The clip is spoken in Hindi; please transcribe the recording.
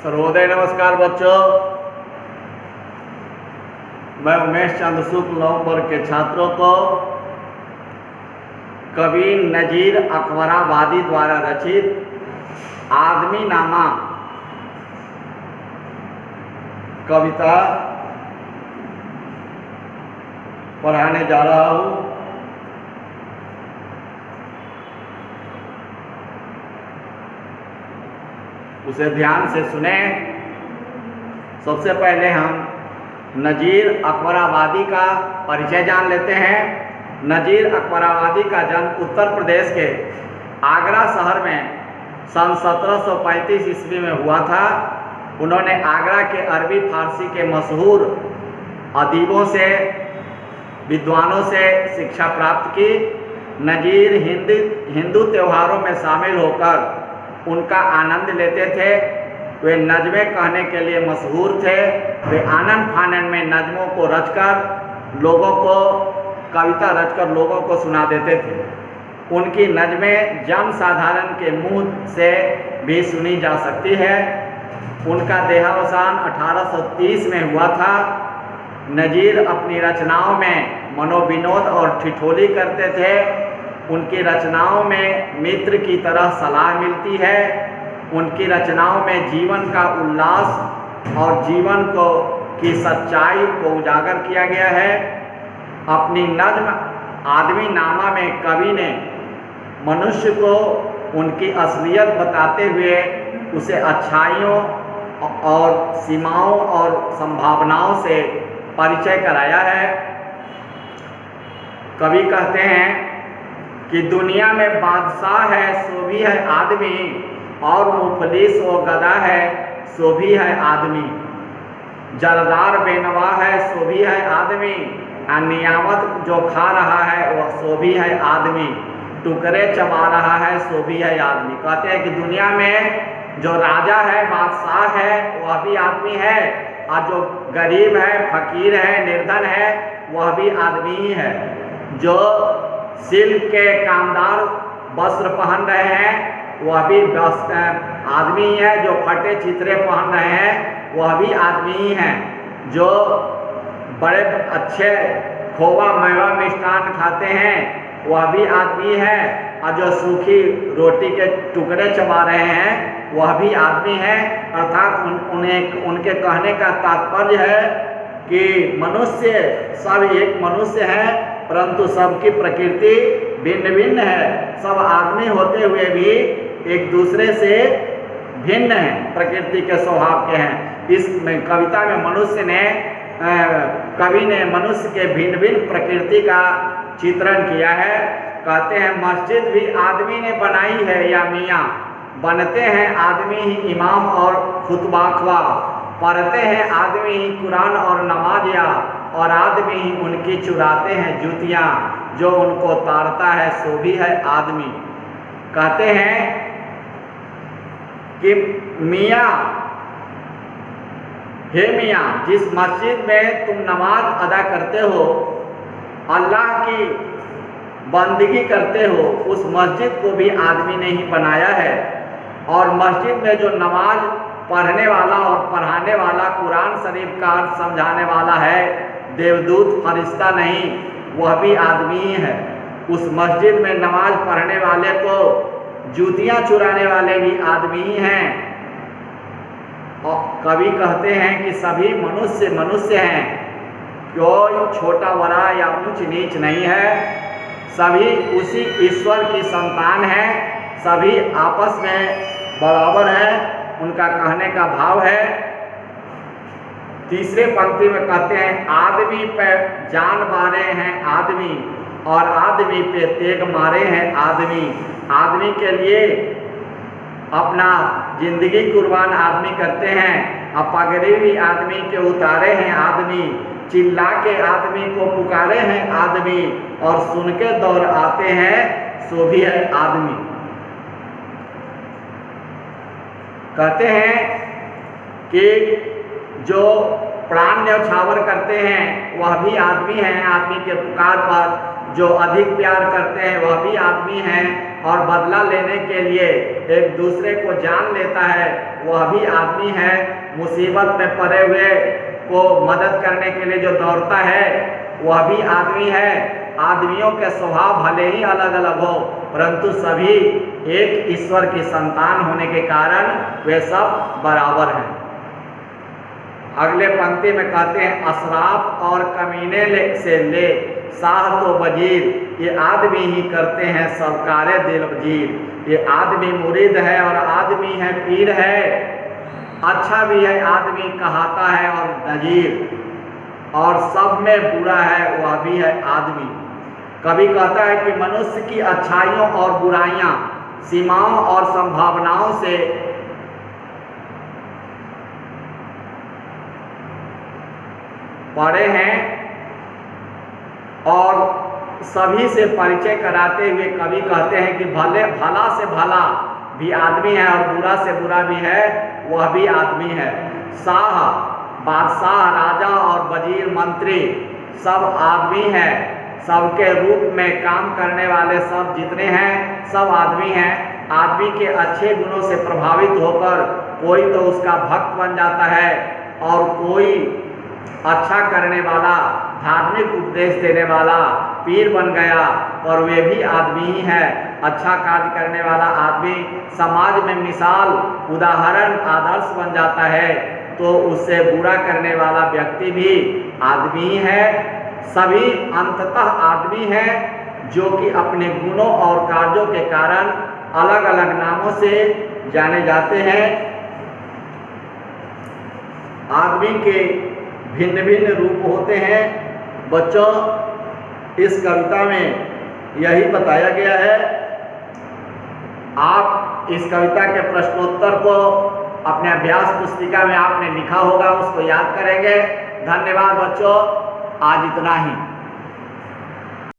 सर्वोदय नमस्कार बच्चों। मैं उमेश चंद्र शुक्ल नवंबर के छात्रों को कवि नजीर अकबराबादी द्वारा रचित आदमी नामा कविता पढ़ाने जा रहा हूँ। उसे ध्यान से सुने। सबसे पहले हम नजीर अकबराबादी का परिचय जान लेते हैं। नजीर अकबराबादी का जन्म उत्तर प्रदेश के आगरा शहर में सन 1735 ईस्वी में हुआ था। उन्होंने आगरा के अरबी फारसी के मशहूर अदीबों से, विद्वानों से शिक्षा प्राप्त की। नजीर हिंदू त्योहारों में शामिल होकर उनका आनंद लेते थे। वे नज़में कहने के लिए मशहूर थे। वे आनन फानन में नज़मों को रचकर लोगों को कविता रचकर लोगों को सुना देते थे। उनकी नज़में जन साधारण के मुंह से भी सुनी जा सकती है। उनका देहावसान 1830 में हुआ था। नजीर अपनी रचनाओं में मनोविनोद और ठिठोली करते थे। उनकी रचनाओं में मित्र की तरह सलाह मिलती है। उनकी रचनाओं में जीवन का उल्लास और जीवन की सच्चाई को उजागर किया गया है। अपनी नज्म आदमी नामा में कवि ने मनुष्य को उनकी असलियत बताते हुए उसे अच्छाइयों और सीमाओं और संभावनाओं से परिचय कराया है। कवि कहते हैं कि दुनिया में बादशाह है सो भी है आदमी, और मुफलिस व गदा है सो भी है आदमी। जरदार बेनवा है सो भी है आदमी, नियामत जो खा रहा है वह सो भी है आदमी। टुकड़े चबा रहा है सो भी है आदमी। कहते हैं कि दुनिया में जो राजा है, बादशाह है, वह भी आदमी है, और जो गरीब है, फकीर है, निर्धन है, वह भी आदमी ही है। जो सिल्क के कामदार वस्त्र पहन रहे हैं वह भी आदमी ही है। जो फटे चित्रे पहन रहे हैं वह भी आदमी ही हैं। जो बड़े अच्छे खोवा मेवा मिष्ठान खाते हैं वह भी आदमी है, और जो सूखी रोटी के टुकड़े चबा रहे हैं वह भी आदमी है। अर्थात उनके कहने का तात्पर्य है कि मनुष्य सब एक मनुष्य है, परंतु सबकी प्रकृति भिन्न भिन्न है। सब आदमी होते हुए भी एक दूसरे से भिन्न हैं, प्रकृति के स्वभाव के हैं। इस कविता में कवि ने मनुष्य के भिन्न भिन्न प्रकृति का चित्रण किया है। कहते हैं मस्जिद भी आदमी ने बनाई है या मियाँ, बनते हैं आदमी ही इमाम और खुतबा ख्वाह, पढ़ते हैं आदमी ही कुरान और नमाजिया, और आदमी ही उनकी चुराते हैं जूतियाँ, जो उनको तारता है सो भी है आदमी। कहते हैं कि मियाँ, हे मियाँ, जिस मस्जिद में तुम नमाज अदा करते हो, अल्लाह की बंदगी करते हो, उस मस्जिद को भी आदमी ने ही बनाया है। और मस्जिद में जो नमाज पढ़ने वाला और पढ़ाने वाला, कुरान शरीफ का अर्थ समझाने वाला है, देवदूत फरिश्ता नहीं, वह भी आदमी ही है। उस मस्जिद में नमाज पढ़ने वाले को जूतियाँ चुराने वाले भी आदमी ही हैं। और कवि कहते हैं कि सभी मनुष्य मनुष्य हैं, कोई छोटा बड़ा या ऊंच नीच नहीं है। सभी उसी ईश्वर की संतान हैं, सभी आपस में बराबर हैं। उनका कहने का भाव है। तीसरे पंक्ति में कहते हैं आदमी पे जान मारे हैं आदमी, और आदमी पे तेग मारे हैं आदमी। आदमी के लिए अपना जिंदगी कुर्बान आदमी करते हैं, और पगड़ी भी आदमी के उतारे हैं आदमी। चिल्ला के आदमी को पुकारे हैं आदमी, और सुन के दौड़ आते हैं सो भी है आदमी। कहते हैं कि जो प्राण न्यौछावर करते हैं वह भी आदमी हैं। आदमी के पुकार पर जो अधिक प्यार करते हैं वह भी आदमी हैं, और बदला लेने के लिए एक दूसरे को जान लेता है वह भी आदमी है। मुसीबत में पड़े हुए को मदद करने के लिए जो दौड़ता है वह भी आदमी है। आदमियों के स्वभाव भले ही अलग अलग हो, परंतु सभी एक ईश्वर की संतान होने के कारण वे सब बराबर हैं। अगले पंक्ति में कहते हैं, अशराफ और कमीने से ले शाह तो वजीर, ये आदमी ही करते हैं सब कारे दिल वजीर। ये आदमी मुरीद है और आदमी है पीर है, अच्छा भी है आदमी कहाता है और नजीर, और सब में बुरा है वह भी है आदमी। कवि कहता है कि मनुष्य की अच्छाइयों और बुराइयां सीमाओं और संभावनाओं से पड़े हैं, और सभी से परिचय कराते हुए कवि कहते हैं कि भला से भला भी आदमी है और बुरा से बुरा भी है वह भी आदमी है। शाह बादशाह राजा और वजीर मंत्री सब आदमी हैं, सबके रूप में काम करने वाले सब जितने हैं सब आदमी हैं। आदमी के अच्छे गुणों से प्रभावित होकर कोई तो उसका भक्त बन जाता है, और कोई अच्छा करने वाला धार्मिक उपदेश देने वाला पीर बन गया, और वे भी आदमी ही है। अच्छा कार्य करने वाला आदमी समाज में मिसाल उदाहरण आदर्श बन जाता है, तो उससे बुरा करने वाला व्यक्ति भी आदमी ही है। सभी अंततः आदमी हैं, जो कि अपने गुणों और कार्यों के कारण अलग अलग नामों से जाने जाते हैं। आदमी के भिन्न भिन्न रूप होते हैं। बच्चों, इस कविता में यही बताया गया है। आप इस कविता के प्रश्नोत्तर को अपने अभ्यास पुस्तिका में आपने लिखा होगा, उसको याद करेंगे। धन्यवाद बच्चों, आज इतना ही।